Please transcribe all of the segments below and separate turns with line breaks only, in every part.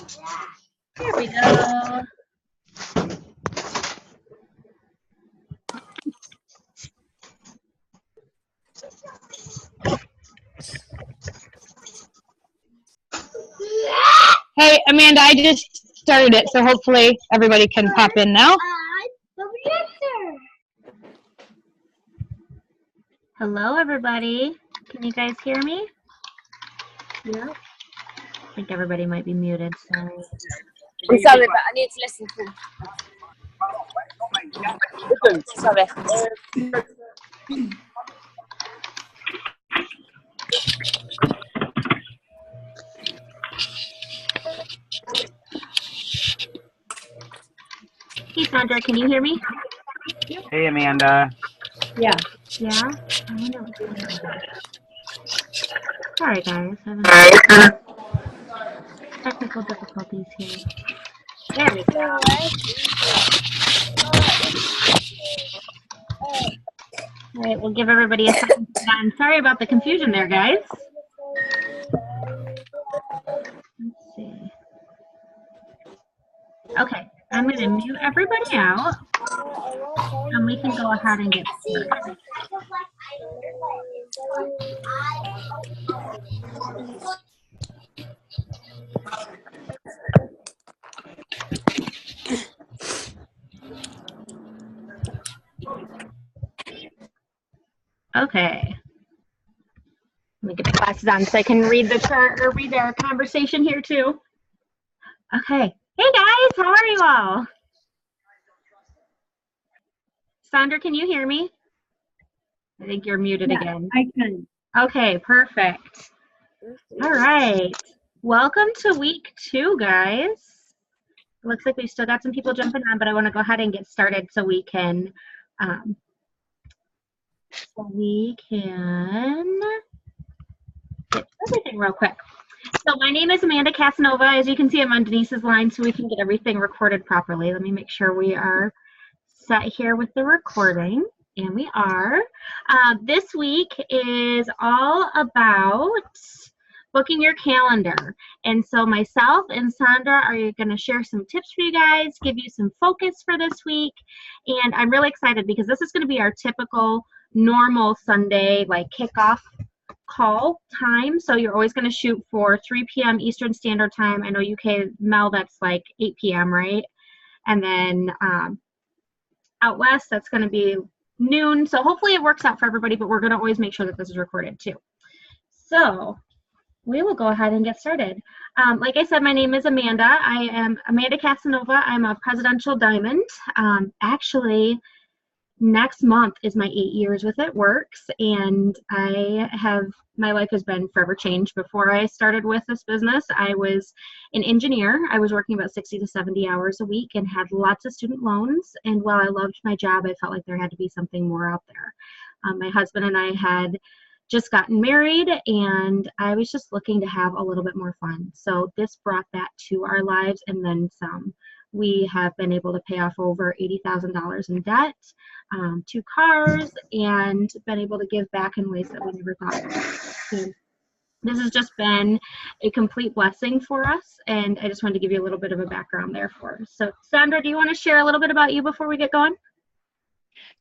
Here we go. Hey, Amanda, I just started it, so hopefully everybody can pop in now. Hello, everybody. Can you guys hear me? Yeah. I think everybody might be muted, sorry.
Sorry, but I need to listen to. Sorry.
Hey, Sandra, can you hear me?
Hey, Amanda.
Yeah. Yeah? I wonder what's going on. Sorry, guys. Technical difficulties here. There we go. All right, we'll give everybody a second. I'm sorry about the confusion there, guys. Let's see. Okay, I'm going to mute everybody out, and we can go ahead and get started. Okay. Let me get my glasses on so I can read the chart or read our conversation here too. Okay. Hey guys, how are you all? Sandra, can you hear me? I think you're muted again.
I can.
Okay, perfect. All right. Welcome to week 2, guys. Looks like we've still got some people jumping on, but I want to go ahead and get started so we can get everything real quick. So my name is Amanda Casanova. As you can see, I'm on Denise's line so we can get everything recorded properly. Let me make sure we are set here with the recording. And we are. This week is all about booking your calendar. And so myself and Sandra are going to share some tips for you guys, give you some focus for this week. And I'm really excited because this is going to be our typical normal Sunday like kickoff call time. So you're always going to shoot for 3 p.m. Eastern Standard Time. I know UK, Mel, that's like 8 p.m., right? And then out west, that's going to be noon. So hopefully it works out for everybody, but we're going to always make sure that this is recorded too. So we will go ahead and get started. Like I said, my name is Amanda. I am Amanda Casanova. I'm a Presidential Diamond. Actually, next month is my 8 years with It Works, and my life has been forever changed. Before I started with this business, I was an engineer. I was working about 60 to 70 hours a week and had lots of student loans. And while I loved my job, I felt like there had to be something more out there. My husband and I had just gotten married, and I was just looking to have a little bit more fun. So this brought that to our lives and then some. We have been able to pay off over $80,000 in debt, 2 cars, and been able to give back in ways that we never thought possible. So this has just been a complete blessing for us, and I just wanted to give you a little bit of a background there for us. So Sandra, do you want to share a little bit about you before we get going?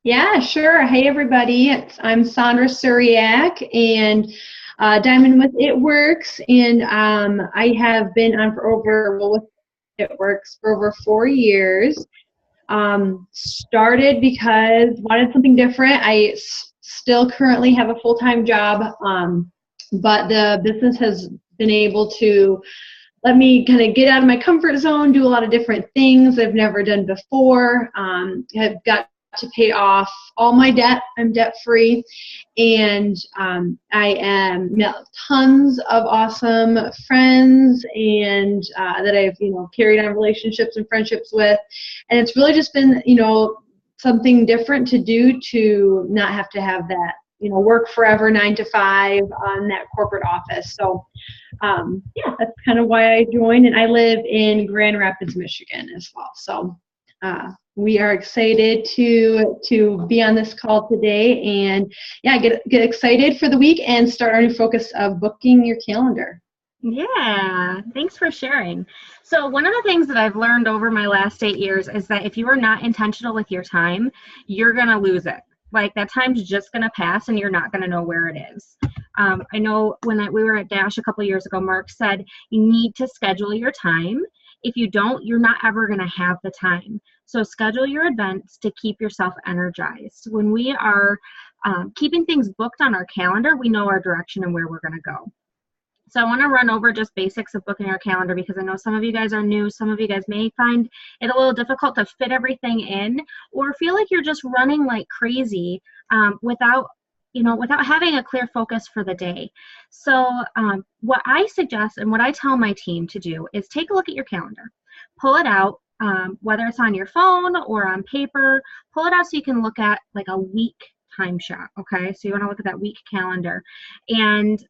Yeah, sure. Hey, everybody. I'm Sandra Suriak, and Diamond with It Works, and I have been on with It Works for over 4 years. Started because wanted something different. I still currently have a full-time job, but the business has been able to let me kind of get out of my comfort zone, do a lot of different things I've never done before. I've got to pay off all my debt. I'm debt-free, and I met tons of awesome friends and that I've carried on relationships and friendships with, and it's really just been something different to do, to not have to have that work forever 9 to 5 on that corporate office. So yeah, that's kind of why I joined, and I live in Grand Rapids, Michigan as well. So we are excited to be on this call today, and yeah, get excited for the week and start our new focus of booking your calendar.
Yeah, thanks for sharing. So one of the things that I've learned over my last 8 years is that if you are not intentional with your time, you're gonna lose it. Like that time's just gonna pass and you're not gonna know where it is. I know when we were at Dash a couple years ago, Mark said you need to schedule your time. If you don't, you're not ever gonna have the time. So schedule your events to keep yourself energized. When we are keeping things booked on our calendar, we know our direction and where we're gonna go. So I want to run over just basics of booking our calendar because I know some of you guys are new. Some of you guys may find it a little difficult to fit everything in or feel like you're just running like crazy without having a clear focus for the day. So what I suggest and what I tell my team to do is take a look at your calendar, pull it out, whether it's on your phone or on paper, pull it out so you can look at like a week time shot, okay? So you want to look at that week calendar. And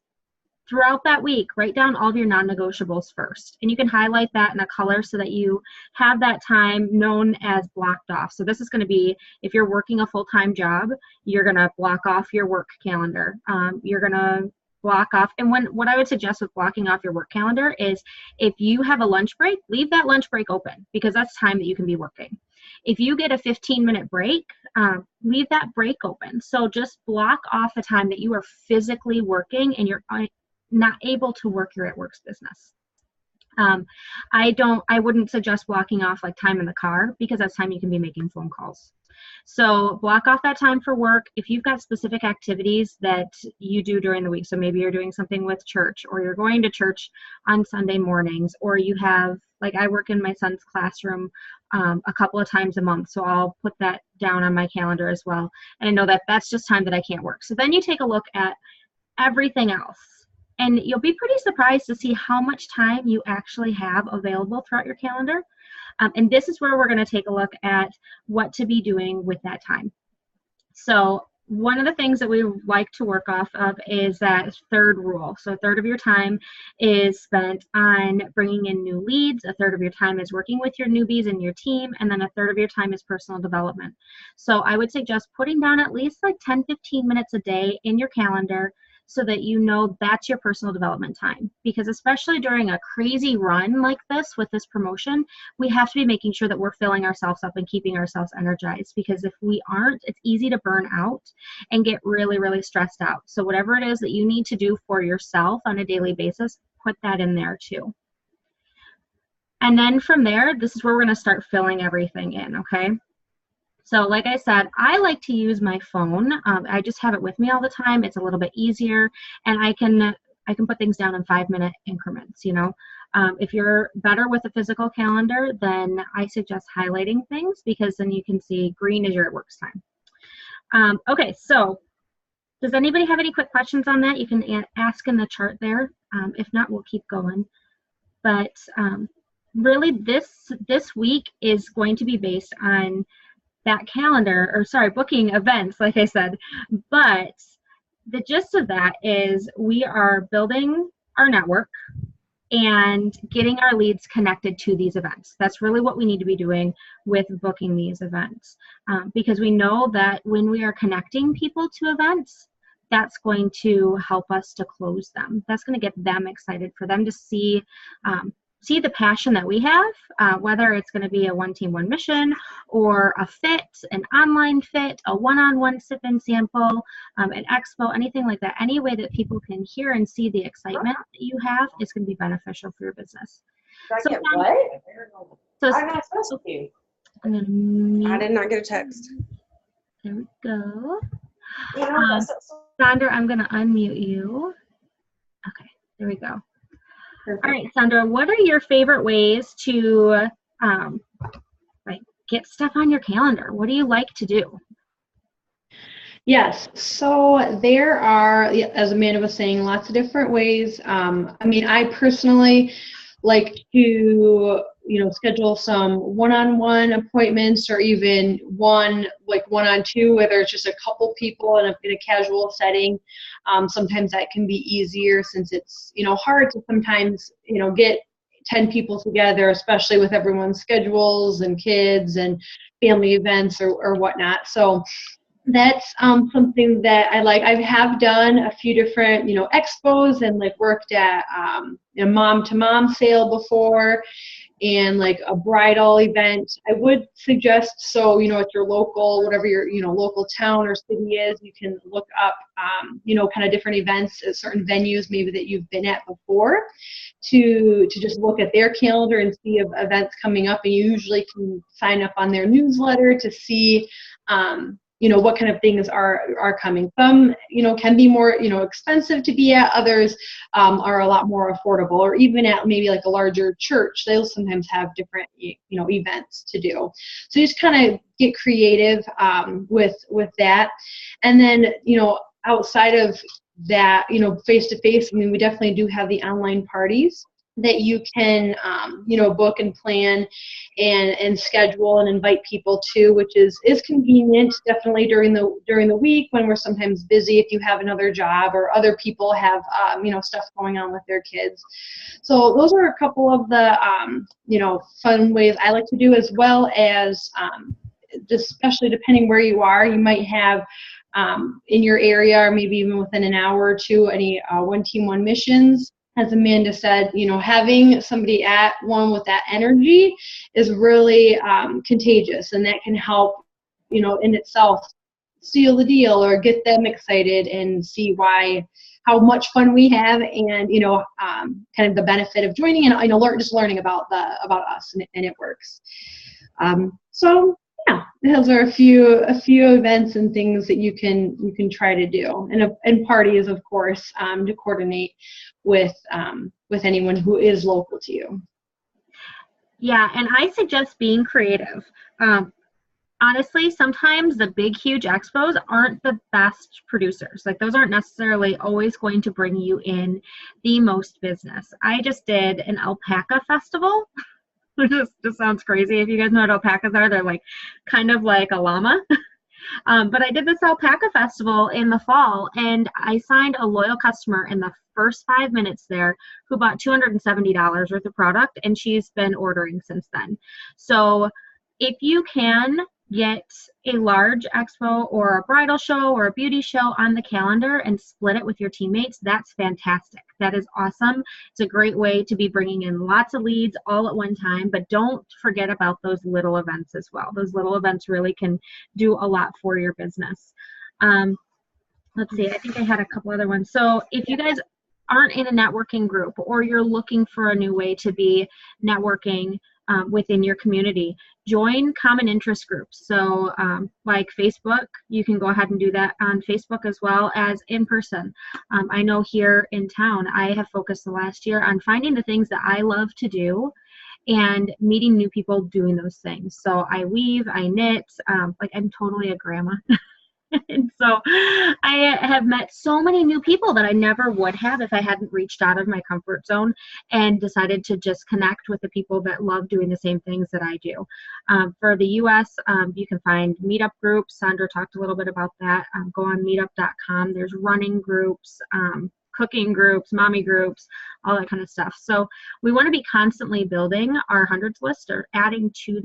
throughout that week, write down all of your non-negotiables first. And you can highlight that in a color so that you have that time known as blocked off. So this is going to be, if you're working a full-time job, you're going to block off your work calendar. You're going to block off. And what I would suggest with blocking off your work calendar is if you have a lunch break, leave that lunch break open because that's time that you can be working. If you get a 15-minute break, leave that break open. So just block off the time that you are physically working and you're not able to work your at-works business. I wouldn't suggest blocking off like time in the car because that's time you can be making phone calls. So block off that time for work. If you've got specific activities that you do during the week, so maybe you're doing something with church or you're going to church on Sunday mornings, or you have, like I work in my son's classroom a couple of times a month, so I'll put that down on my calendar as well. And I know that that's just time that I can't work. So then you take a look at everything else. And you'll be pretty surprised to see how much time you actually have available throughout your calendar. And this is where we're going to take a look at what to be doing with that time. So one of the things that we like to work off of is that third rule. So a third of your time is spent on bringing in new leads, a third of your time is working with your newbies and your team, and then a third of your time is personal development. So I would suggest putting down at least like 10, 15 minutes a day in your calendar so that you know that's your personal development time. Because especially during a crazy run like this with this promotion, we have to be making sure that we're filling ourselves up and keeping ourselves energized, because if we aren't, it's easy to burn out and get really, really stressed out. So whatever it is that you need to do for yourself on a daily basis, put that in there too. And then from there, this is where we're gonna start filling everything in, okay? So like I said, I like to use my phone. I just have it with me all the time. It's a little bit easier, and I can put things down in 5-minute increments, you know. If you're better with a physical calendar, then I suggest highlighting things because then you can see green is your at works time. Okay, so does anybody have any quick questions on that? You can ask in the chart there. If not, we'll keep going. But really this week is going to be based on that calendar, or sorry, booking events, like I said. But the gist of that is we are building our network and getting our leads connected to these events. That's really what we need to be doing with booking these events, because we know that when we are connecting people to events, that's going to help us to close them. That's going to get them excited, for them to see the passion that we have, whether it's going to be a one team, one mission, or a fit, an online fit, a one-on-one sip-in sample, an expo, anything like that. Any way that people can hear and see the excitement that you have is going to be beneficial for your business.
Did I get what? I'm not supposed to.
I'm going to mute.
I did not get a text.
There we go.
You know,
Sandra, I'm going to unmute you. Okay, there we go.
perfect.
All right, Sandra, what are your favorite ways to like get stuff on your calendar? What do you like to do?
Yes, so there are, as Amanda was saying, lots of different ways. I mean, I personally like to, schedule some one-on-one appointments, or even one-on-two, whether it's just a couple people in a casual setting. Sometimes that can be easier, since it's, hard to sometimes, get 10 people together, especially with everyone's schedules and kids and family events or whatnot. So that's something that I like. I have done a few different, expos and like worked at a mom-to-mom sale before, and like a bridal event. I would suggest, so, at your local, whatever your, local town or city is, you can look up, kind of different events at certain venues maybe that you've been at before, to just look at their calendar and see events coming up, and you usually can sign up on their newsletter to see, what kind of things are coming. Some, can be more, expensive to be at. Others are a lot more affordable, or even at maybe like a larger church, they'll sometimes have different, events to do. So you just kind of get creative with that. And then, outside of that, face-to-face, I mean, we definitely do have the online parties that you can, book and plan and schedule and invite people to, which is convenient definitely during the week when we're sometimes busy, if you have another job or other people have, stuff going on with their kids. So those are a couple of the, fun ways I like to do, as well as, just especially depending where you are, you might have in your area, or maybe even within an hour or two, any One Team One Missions. As Amanda said, having somebody at one with that energy is really contagious, and that can help, in itself seal the deal or get them excited and see how much fun we have, and kind of the benefit of joining, and just learning about us, and it works. So yeah, those are a few events and things that you can try to do, and parties, of course, to coordinate with anyone who is local to you.
Yeah, and I suggest being creative. Honestly, sometimes the big, huge expos aren't the best producers. Like, those aren't necessarily always going to bring you in the most business. I just did an alpaca festival. It just sounds crazy. If you guys know what alpacas are, they're like kind of like a llama. But I did this alpaca festival in the fall, and I signed a loyal customer in the first 5 minutes there who bought $270 worth of product, and she's been ordering since then. So if you can get a large expo or a bridal show or a beauty show on the calendar and split it with your teammates, that's fantastic. That is awesome. It's a great way to be bringing in lots of leads all at one time, but don't forget about those little events as well. Those little events really can do a lot for your business. Let's see, I think I had a couple other ones. So if you guys aren't in a networking group, or you're looking for a new way to be networking within your community, join common interest groups. So like Facebook, you can go ahead and do that on Facebook as well as in person. I know here in town, I have focused the last year on finding the things that I love to do and meeting new people doing those things. So I weave, I knit, like I'm totally a grandma. And so I have met so many new people that I never would have if I hadn't reached out of my comfort zone and decided to just connect with the people that love doing the same things that I do. For the US, you can find meetup groups. Sandra talked a little bit about that. Go on meetup.com. There's running groups, cooking groups, mommy groups, all that kind of stuff. So we want to be constantly building our hundreds list, or adding to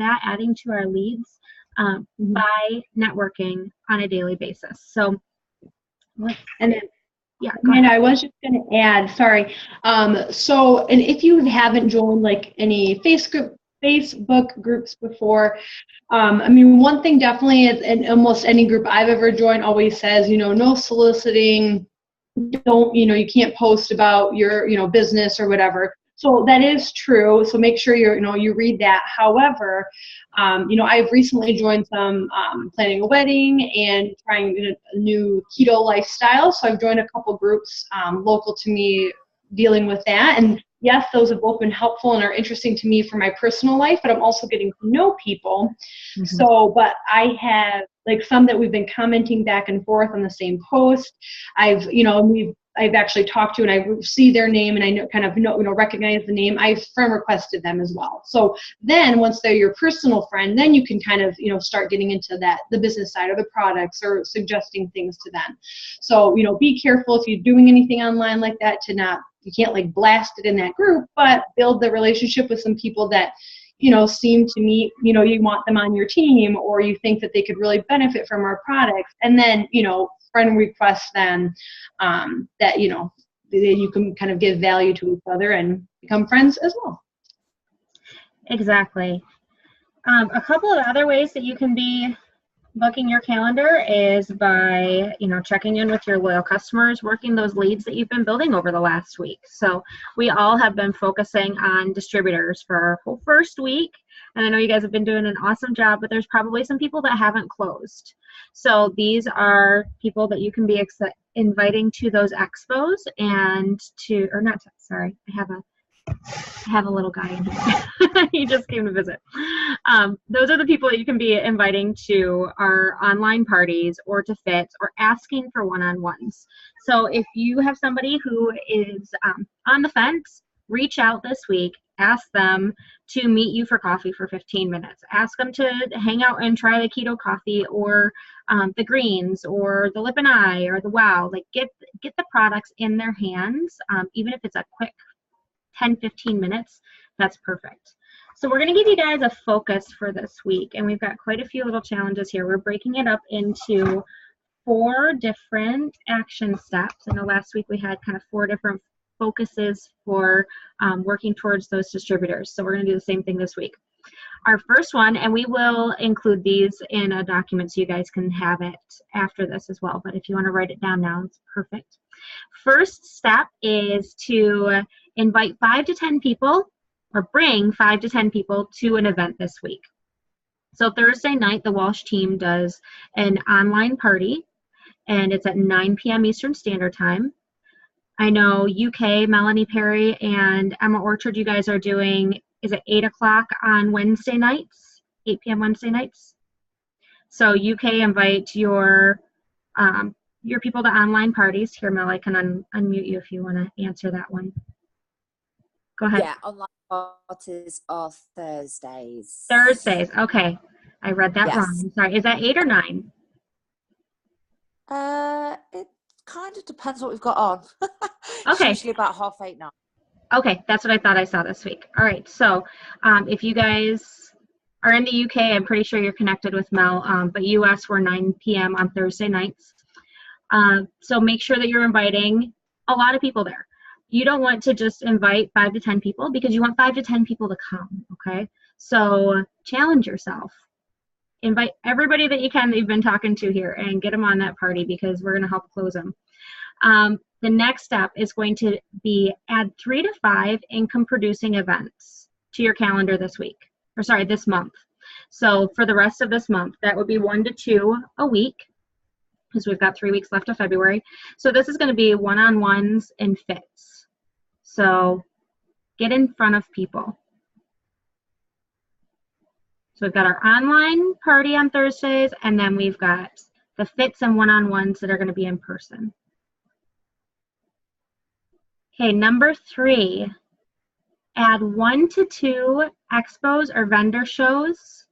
our leads. By networking on a daily basis. So,
and then,
yeah,
and I was just going to add, sorry. So, and if you haven't joined like any Facebook groups before, I mean, one thing definitely is, in almost any group I've ever joined always says, no soliciting, don't, you can't post about your, business or whatever. So that is true. So make sure you read that. However, I've recently joined some planning a wedding and trying a new keto lifestyle. So I've joined a couple groups local to me dealing with that. And yes, those have both been helpful and are interesting to me for my personal life, but I'm also getting to know people. Mm-hmm. So, but I have like some that we've been commenting back and forth on the same post. I've actually talked to, and I see their name, and I recognize the name. I've friend requested them as well. So then once they're your personal friend, then you can kind of, start getting into the business side or the products or suggesting things to them. So, be careful if you're doing anything online like that you can't like blast it in that group, but build the relationship with some people that, seem to meet, you want them on your team, or you think that they could really benefit from our products. And then, friend request them that, you can kind of give value to each other and become friends as well.
Exactly. A couple of other ways that you can be booking your calendar is by, checking in with your loyal customers, working those leads that you've been building over the last week. So we all have been focusing on distributors for our whole first week. And I know you guys have been doing an awesome job, but there's probably some people that haven't closed. So these are people that you can be inviting to those expos and to, or not, sorry, I have a little guy in here. He just came to visit. Those are the people that you can be inviting to our online parties or to fits or asking for one-on-ones. So if you have somebody who is on the fence, reach out this week, ask them to meet you for coffee for 15 minutes. Ask them to hang out and try the keto coffee or the greens or the lip and eye or the wow. Like get the products in their hands, even if it's a quick 10-15 minutes, that's perfect. So we're going to give you guys a focus for this week, and we've got quite a few little challenges here. We're breaking it up into 4 different action steps. I know last week we had kind of 4 different focuses for working towards those distributors. So we're going to do the same thing this week. Our first one, and we will include these in a document so you guys can have it after this as well, but if you want to write it down now, it's perfect. First step is to invite 5 to 10 people, or bring 5 to 10 people to an event this week. So Thursday night, the Walsh team does an online party, and it's at 9 p.m. Eastern Standard Time. I know UK, Melanie Perry, and Emma Orchard, you guys are doing, is it 8 o'clock on Wednesday nights? 8 p.m. Wednesday nights? So UK, invite your people to online parties. Here, Mel, I can unmute you if you want to answer that one. Go ahead.
Yeah, online parties are Thursdays.
Thursdays, okay. I read that
Yes.
wrong. I'm sorry. Is that 8 or 9?
It kind of depends what we've got on.
Okay.
It's usually about 8:30, 9.
Okay, that's what I thought I saw this week. All right, so if you guys are in the UK, I'm pretty sure you're connected with Mel, but US, we're 9 p.m. on Thursday nights. So make sure that you're inviting a lot of people there. You don't want to just invite 5 to 10 people because you want 5 to 10 people to come, okay? So challenge yourself. Invite everybody that you can that you've been talking to here and get them on that party because we're going to help close them. The next step is going to be add 3 to 5 income producing events to your calendar this week, or sorry, this month. So for the rest of this month, that would be 1 to 2 a week because we've got 3 weeks left of February. So this is going to be one-on-ones and fits. So get in front of people. So we've got our online party on Thursdays, and then we've got the fits and one-on-ones that are going to be in person. Okay, number 3, add 1 to 2 expos or vendor shows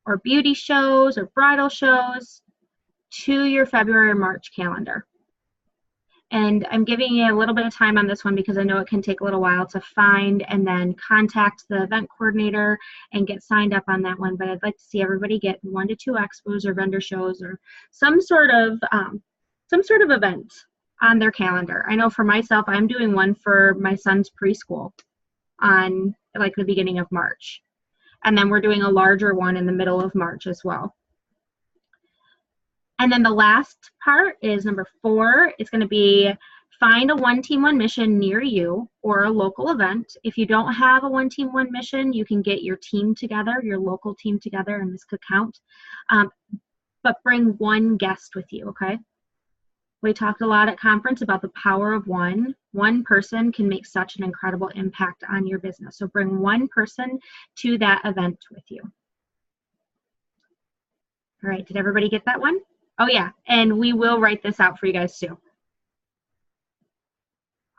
or beauty shows or bridal shows to your February or March calendar. And I'm giving you a little bit of time on this one because I know it can take a little while to find and then contact the event coordinator and get signed up on that one. But I'd like to see everybody get 1 to 2 expos or vendor shows or some sort of event on their calendar. I know for myself, I'm doing one for my son's preschool on like the beginning of March. And then we're doing a larger one in the middle of March as well. And then the last part is number 4. It's going to be find a One Team One mission near you or a local event. If you don't have a One Team One mission, you can get your team together, your local team together, and this could count. But bring 1 guest with you, okay? We talked a lot at conference about the power of one. 1 person can make such an incredible impact on your business. So bring 1 person to that event with you. All right, did everybody get that one? Oh yeah, and we will write this out for you guys too.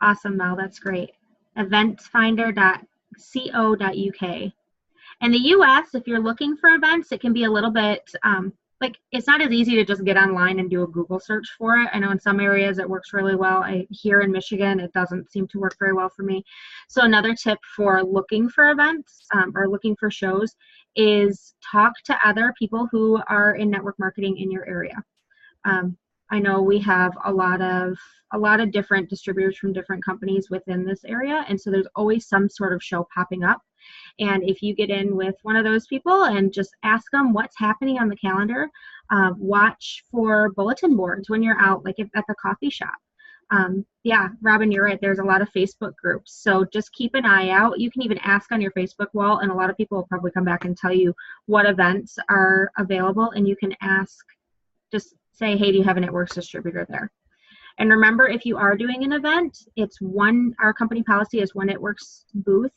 Awesome, Mel, that's great. Eventfinder.co.uk. In the US, if you're looking for events, it can be a little bit like, it's not as easy to just get online and do a Google search for it. I know in some areas it works really well. Here in Michigan, it doesn't seem to work very well for me. So another tip for looking for events or looking for shows is talk to other people who are in network marketing in your area. I know we have a lot of different distributors from different companies within this area, and so there's always some sort of show popping up. And if you get in with one of those people and just ask them what's happening on the calendar, watch for bulletin boards when you're out, like at the coffee shop. Yeah, Robin, you're right. There's a lot of Facebook groups. So just keep an eye out. You can even ask on your Facebook wall, and a lot of people will probably come back and tell you what events are available, and you can ask, just say, hey, do you have a networks distributor there? And remember, if you are doing an event, our company policy is one networks booth.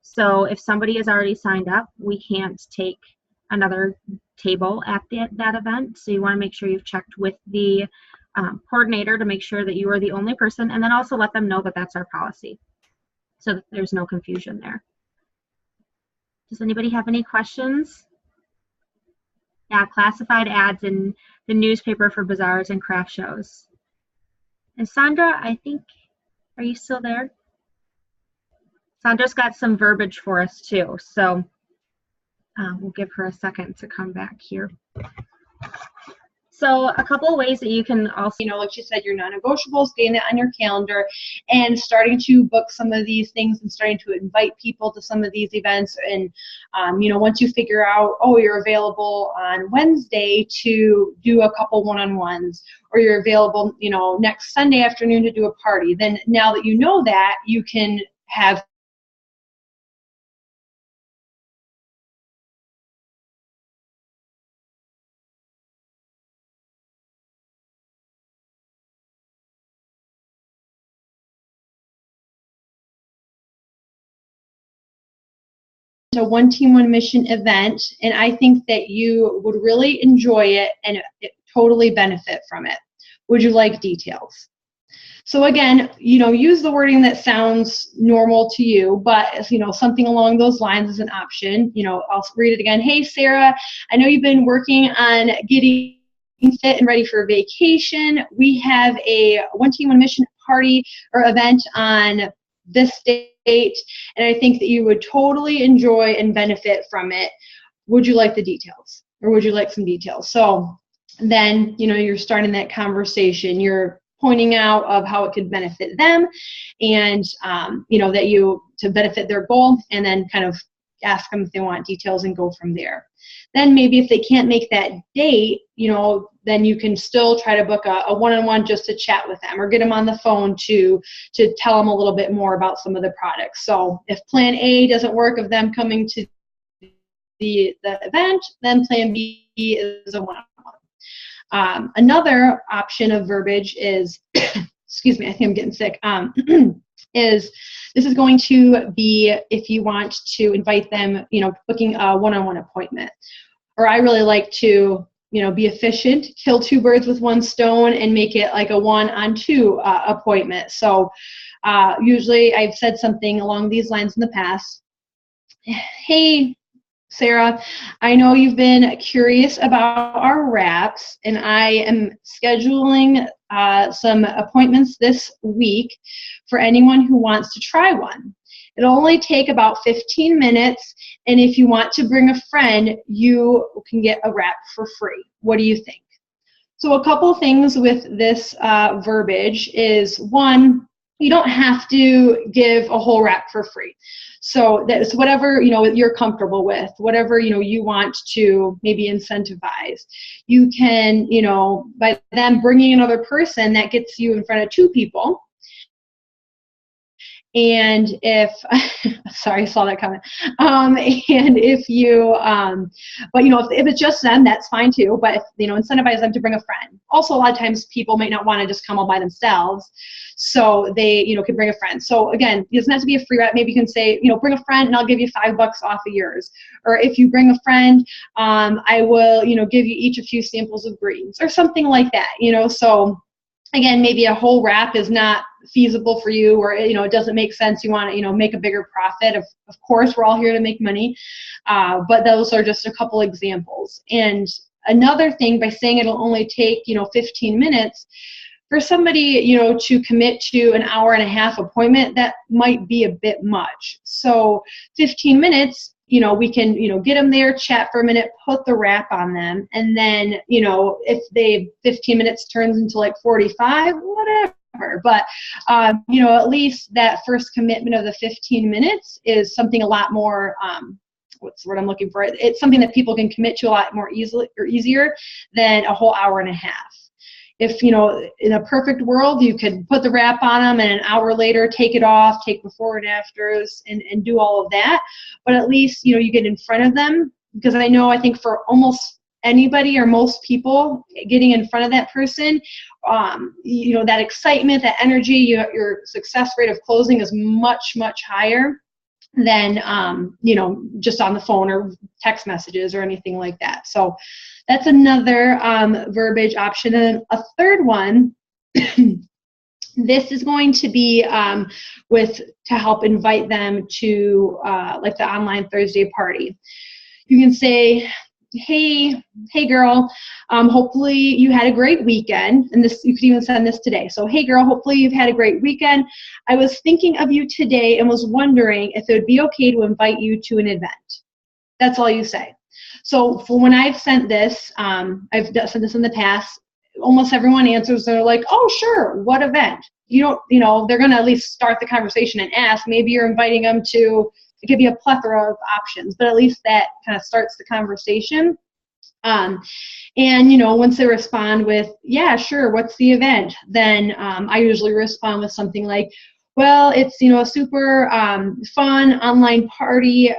So if somebody is already signed up, we can't take another table at that event. So you want to make sure you've checked with the coordinator to make sure that you are the only person, and then also let them know that that's our policy so that there's no confusion there. Does anybody have any questions? Yeah, classified ads in the newspaper for bazaars and craft shows. And Sandra, I think, are you still there? Sandra's got some verbiage for us too, so we'll give her a second to come back here. So a couple of ways that you can also,
like you said, your non-negotiables, getting that on your calendar and starting to book some of these things and starting to invite people to some of these events. And, once you figure out, oh, you're available on Wednesday to do a couple one-on-ones, or you're available, next Sunday afternoon to do a party, then now that you know that, you can have a one team, one mission event, and I think that you would really enjoy it and totally benefit from it. Would you like details? So again, use the wording that sounds normal to you, but something along those lines is an option. I'll read it again. Hey, Sarah, I know you've been working on getting fit and ready for vacation. We have a one team, one mission party or event on this date, and I think that you would totally enjoy and benefit from it. Would you like the details, or would you like some details? So then, you're starting that conversation. You're pointing out of how it could benefit them, and that to benefit their goal, and then kind of ask them if they want details and go from there. Then maybe if they can't make that date, then you can still try to book a one-on-one just to chat with them, or get them on the phone to tell them a little bit more about some of the products. So if plan A doesn't work of them coming to the event, then plan B is a one-on-one. Another option of verbiage is, excuse me, I think I'm getting sick, is this is going to be if you want to invite them, booking a one-on-one appointment. Or I really like to, be efficient, kill two birds with one stone, and make it like a one-on-two appointment. So usually I've said something along these lines in the past. Hey, Sarah, I know you've been curious about our wraps, and I am scheduling some appointments this week for anyone who wants to try one. It'll only take about 15 minutes, and if you want to bring a friend, you can get a wrap for free. What do you think? So a couple things with this verbiage is, one, you don't have to give a whole wrap for free. So that's whatever, you're comfortable with, whatever, you want to maybe incentivize. You can, by them bringing another person, that gets you in front of two people. And if, sorry, I saw that comment. And if you, but if it's just them, that's fine too. But if, incentivize them to bring a friend. Also, a lot of times people might not want to just come all by themselves. So they, could bring a friend. So again, it doesn't have to be a free wrap. Maybe you can say, bring a friend and I'll give you $5 off of yours. Or if you bring a friend, I will, give you each a few samples of greens or something like that, So again, maybe a whole wrap is not feasible for you, or it doesn't make sense. You want to make a bigger profit. Of course, we're all here to make money, but those are just a couple examples. And another thing, by saying it'll only take, 15 minutes, for somebody, to commit to an hour and a half appointment, that might be a bit much. So 15 minutes, we can, get them there, chat for a minute, put the wrap on them. And then, if 15 minutes turns into like 45, whatever. But, at least that first commitment of the 15 minutes is something a lot more, what's the word I'm looking for? It's something that people can commit to a lot more easily or easier than a whole hour and a half. If, in a perfect world, you could put the wrap on them and an hour later take it off, take before and afters, and do all of that. But at least, you get in front of them, because I think for almost anybody or most people, getting in front of that person, that excitement, that energy, your success rate of closing is much, much higher than, just on the phone or text messages or anything like that. So that's another verbiage option. And a third one, this is going to be to help invite them to like the online Thursday party. You can say, hey girl, hopefully you had a great weekend. And this, you could even send this today. So, hey girl, hopefully you've had a great weekend. I was thinking of you today and was wondering if it would be okay to invite you to an event. That's all you say. So for when I've sent this, I've sent this in the past, almost everyone answers, they're like, oh, sure, what event? They're going to at least start the conversation and ask. Maybe you're inviting them to, it could be a plethora of options, but at least that kind of starts the conversation. And, once they respond with, yeah, sure, what's the event? Then I usually respond with something like, well, it's, a super fun online party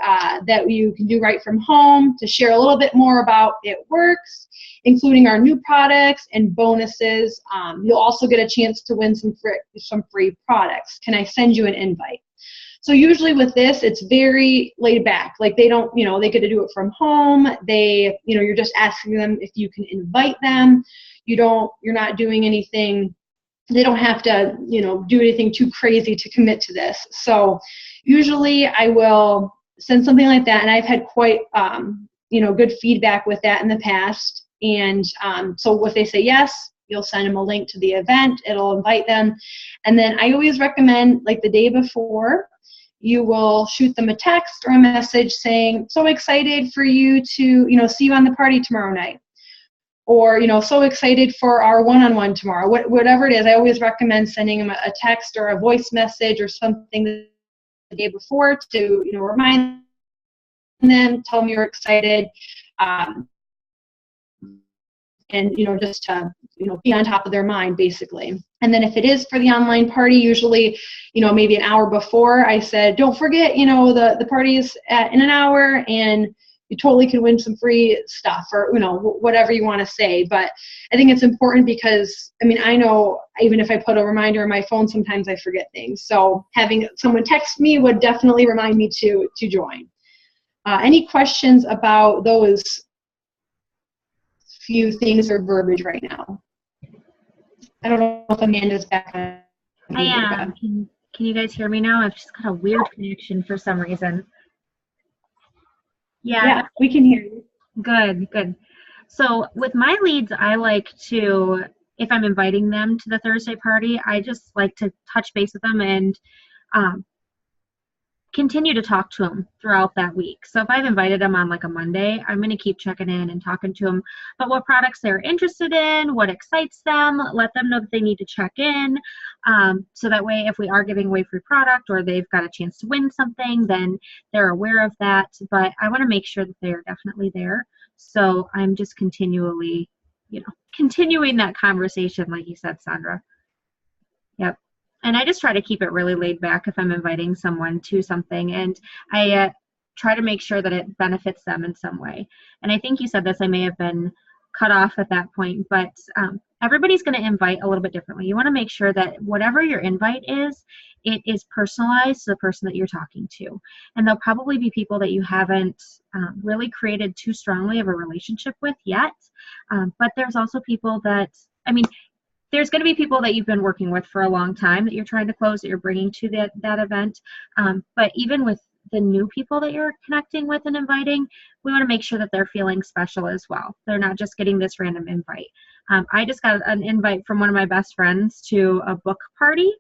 that you can do right from home to share a little bit more about it works, including our new products and bonuses. You'll also get a chance to win some free products. Can I send you an invite? So usually with this, it's very laid back. Like they don't, they get to do it from home. You're just asking them if you can invite them. You're not doing anything. They don't have to, do anything too crazy to commit to this. So usually I will send something like that, and I've had quite, good feedback with that in the past. And so if they say yes, you'll send them a link to the event. It'll invite them. And then I always recommend, like the day before, you will shoot them a text or a message saying, so excited for you to, see you on the party tomorrow night. Or, so excited for our one-on-one tomorrow. Whatever it is, I always recommend sending them a text or a voice message or something the day before to, remind them, tell them you're excited, and, just to, be on top of their mind, basically. And then if it is for the online party, usually, maybe an hour before, I said, don't forget, the party is in an hour, and you totally can win some free stuff, or, whatever you want to say. But I think it's important because, I know even if I put a reminder on my phone, sometimes I forget things. So having someone text me would definitely remind me to join. Any questions about those few things or verbiage right now? I don't know if Amanda's back on.
I am. Can you guys hear me now? I've just got a weird connection for some reason.
Yeah, we can hear you.
Good. So with my leads, I like to, if I'm inviting them to the Thursday party, I just like to touch base with them and continue to talk to them throughout that week. So if I've invited them on like a Monday, I'm going to keep checking in and talking to them about what products they're interested in, what excites them, let them know that they need to check in. So that way, if we are giving away free product or they've got a chance to win something, then they're aware of that. But I want to make sure that they are definitely there. So I'm just continually, continuing that conversation, like you said, Sandra. Yep. And I just try to keep it really laid back if I'm inviting someone to something. And I try to make sure that it benefits them in some way. And I think you said this, I may have been cut off at that point, but everybody's going to invite a little bit differently. You want to make sure that whatever your invite is, it is personalized to the person that you're talking to. And there'll probably be people that you haven't really created too strongly of a relationship with yet. But there's also people that, there's going to be people that you've been working with for a long time that you're trying to close, that you're bringing to that event. But even with the new people that you're connecting with and inviting, we want to make sure that they're feeling special as well. They're not just getting this random invite. I just got an invite from one of my best friends to a book party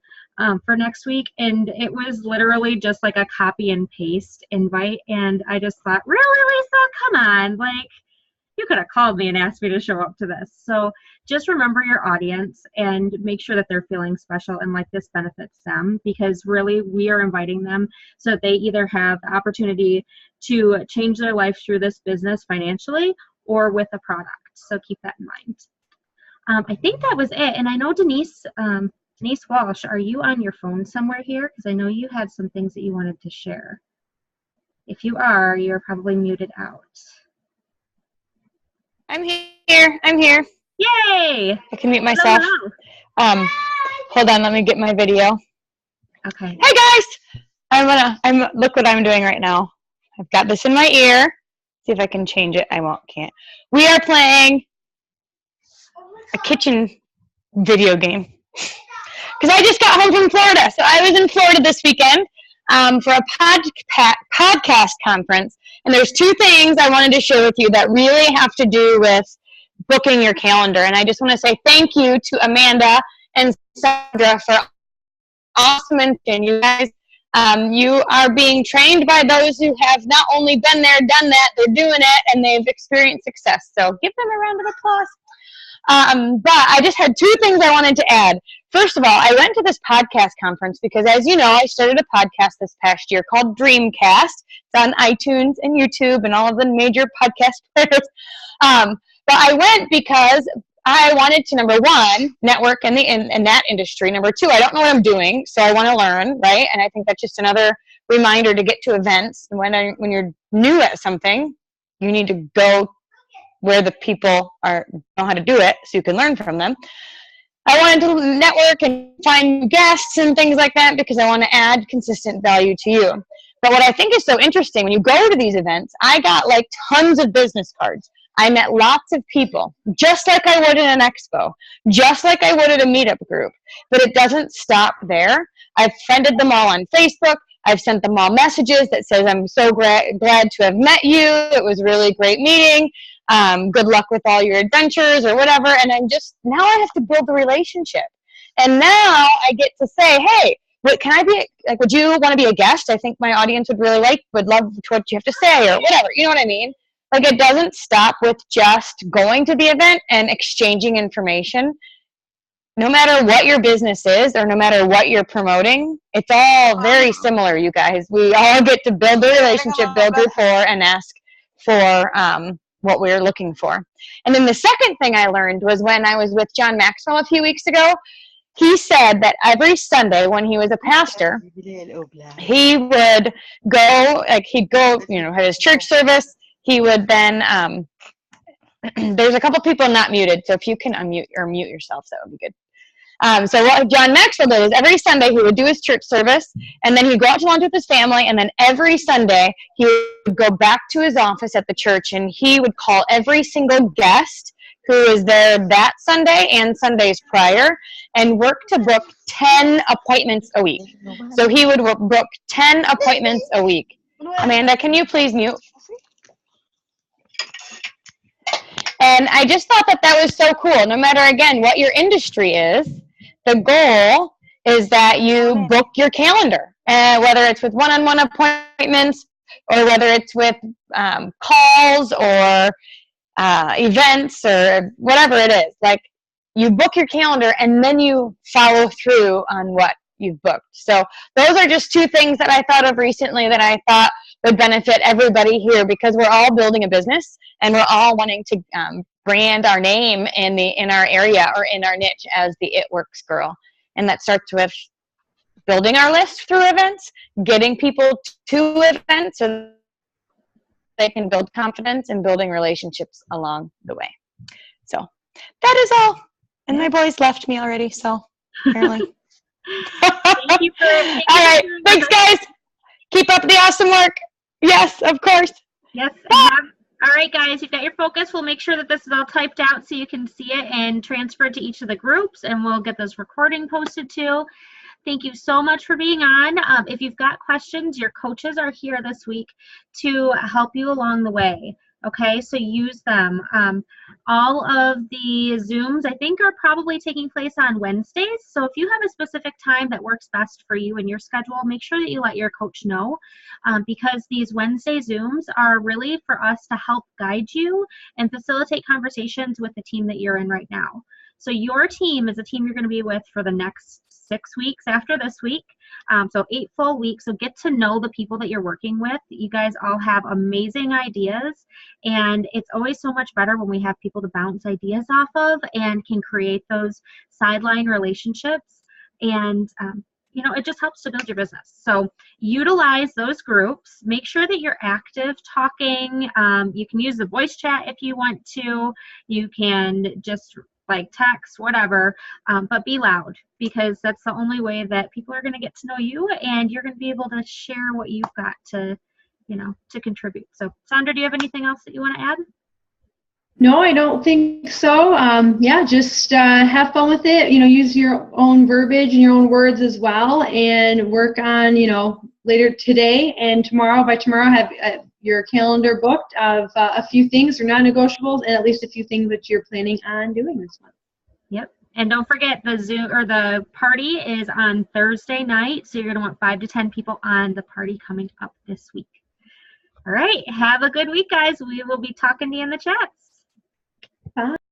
for next week, and it was literally just like a copy and paste invite, and I just thought, really, Lisa, come on, like, you could have called me and asked me to show up to this. So just remember your audience and make sure that they're feeling special and like this benefits them, because really we are inviting them so that they either have the opportunity to change their life through this business financially or with a product. So keep that in mind. I think that was it. And I know Denise Walsh, are you on your phone somewhere here? Because I know you had some things that you wanted to share. If you are, you're probably muted out.
I'm here. I'm here.
Yay!
I can mute myself.
Hello.
Hold on. Let me get my video.
Okay.
Hey guys! Look what I'm doing right now. I've got this in my ear. See if I can change it. Can't. We are playing a kitchen video game. Because I just got home from Florida. So I was in Florida this weekend for a podcast conference. And there's two things I wanted to share with you that really have to do with booking your calendar. And I just want to say thank you to Amanda and Sandra for awesome information. You guys, you are being trained by those who have not only been there, done that, they're doing it, and they've experienced success. So give them a round of applause. But I just had two things I wanted to add. First of all, I went to this podcast conference because, as you know, I started a podcast this past year called Dreamcast. It's on iTunes and YouTube and all of the major podcast players. But I went because I wanted to, number one, network in that industry. Number two, I don't know what I'm doing, so I want to learn, right? And I think that's just another reminder to get to events. When you're new at something, you need to go where the people know how to do it so you can learn from them. I wanted to network and find guests and things like that because I want to add consistent value to you. But what I think is so interesting, when you go to these events, I got like tons of business cards. I met lots of people, just like I would in an expo, just like I would at a meetup group. But it doesn't stop there. I've friended them all on Facebook. I've sent them all messages that says, I'm so glad to have met you. It was a really great meeting. Good luck with all your adventures or whatever. And now I have to build a relationship. And now I get to say, hey, can I be, would you want to be a guest? I think my audience would love what you have to say or whatever. You know what I mean? Like, it doesn't stop with just going to the event and exchanging information. No matter what your business is or no matter what you're promoting, it's all very similar, you guys. We all get to build a relationship, build rapport, and ask for what we're looking for. And then the second thing I learned was when I was with John Maxwell a few weeks ago. He said that every Sunday when he was a pastor, he would go, have his church service. He would then, there's a couple people not muted, so if you can unmute or mute yourself, that would be good. So what John Maxwell did is every Sunday he would do his church service, and then he'd go out to lunch with his family, and then every Sunday he would go back to his office at the church, and he would call every single guest who is there that Sunday and Sundays prior, and work to book 10 appointments a week. So he would book 10 appointments a week. Amanda, can you please mute? And I just thought that was so cool. No matter, again, what your industry is, the goal is that you book your calendar, whether it's with one-on-one appointments or whether it's with calls or events or whatever it is. Like, you book your calendar and then you follow through on what you've booked. So those are just two things that I thought of recently that I thought would benefit everybody here, because we're all building a business and we're all wanting to brand our name in our area or in our niche as the It Works girl. And that starts with building our list through events, getting people to events so they can build confidence, and building relationships along the way. So that is all. And my boys left me already, so apparently.
Thank you
all right. Thanks, guys. Keep up the awesome work. Yes, of course.
Yes. All right, guys, you've got your focus. We'll make sure that this is all typed out so you can see it and transfer it to each of the groups, and we'll get this recording posted too. Thank you so much for being on. If you've got questions, your coaches are here this week to help you along the way. Okay, so use them. All of the Zooms, I think, are probably taking place on Wednesdays. So if you have a specific time that works best for you and your schedule, make sure that you let your coach know, because these Wednesday Zooms are really for us to help guide you and facilitate conversations with the team that you're in right now. So your team is a team you're going to be with for the next 6 weeks after this week. So 8 full weeks. So get to know the people that you're working with. You guys all have amazing ideas, and it's always so much better when we have people to bounce ideas off of and can create those sideline relationships. And you know, it just helps to build your business. So utilize those groups. Make sure that you're active talking. You can use the voice chat if you want to. You can just like text, whatever, but be loud, because that's the only way that people are going to get to know you, and you're going to be able to share what you've got to, you know, to contribute. So Sandra, do you have anything else that you want to add?
No, I don't think so. Yeah, just have fun with it. You know, use your own verbiage and your own words as well, and work on, you know, later today and tomorrow. By tomorrow, have your calendar booked of a few things or non-negotiables, and at least a few things that you're planning on doing this month.
Yep. And don't forget, the Zoom or the party is on Thursday night, so you're going to want 5 to 10 people on the party coming up this week. All right. Have a good week, guys. We will be talking to you in the chats.